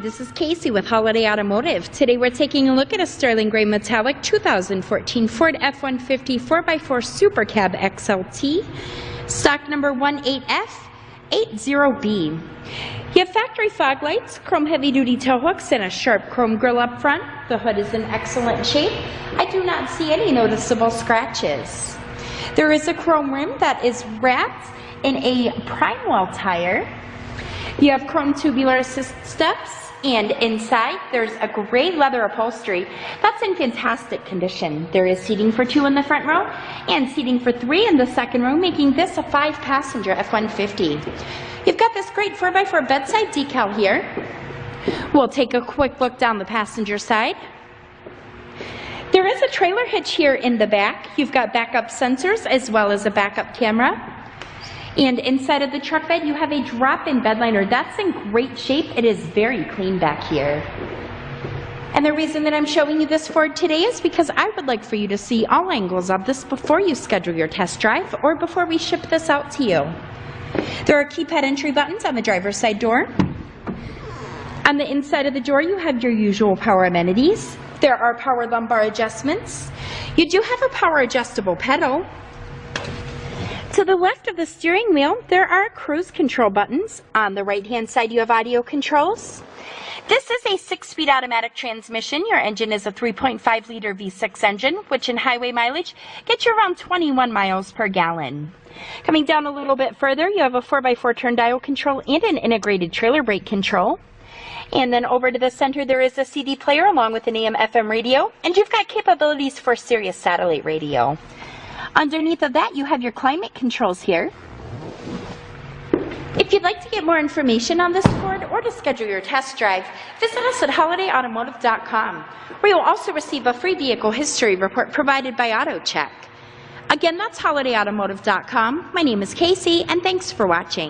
This is Casey with Holiday Automotive. Today we're taking a look at a sterling gray metallic 2014 Ford F-150 4x4 SuperCab XLT, stock number 18F80B. You have factory fog lights, chrome heavy-duty tow hooks, and a sharp chrome grille up front. The hood is in excellent shape. I do not see any noticeable scratches. There is a chrome rim that is wrapped in a prime wall tire. You have chrome tubular assist steps, and inside there's a gray leather upholstery that's in fantastic condition. There is seating for 2 in the front row and seating for 3 in the second row, making this a 5-passenger F-150. You've got this great 4x4 bedside decal here. We'll take a quick look down the passenger side. There is a trailer hitch here in the back. You've got backup sensors as well as a backup camera. And inside of the truck bed, you have a drop-in bed liner. That's in great shape. It is very clean back here. And the reason that I'm showing you this Ford today is because I would like for you to see all angles of this before you schedule your test drive or before we ship this out to you. There are keypad entry buttons on the driver's side door. On the inside of the door, you have your usual power amenities. There are power lumbar adjustments. You do have a power adjustable pedal. To the left of the steering wheel, there are cruise control buttons. On the right-hand side, you have audio controls. This is a 6-speed automatic transmission. Your engine is a 3.5-liter V6 engine, which in highway mileage gets you around 21 miles per gallon. Coming down a little bit further, you have a 4x4 turn dial control and an integrated trailer brake control. And then over to the center, there is a CD player along with an AM/FM radio, and you've got capabilities for Sirius satellite radio. Underneath of that, you have your climate controls here. If you'd like to get more information on this Ford or to schedule your test drive, visit us at holidayautomotive.com, where you'll also receive a free vehicle history report provided by AutoCheck. Again, that's holidayautomotive.com. My name is Casey, and thanks for watching.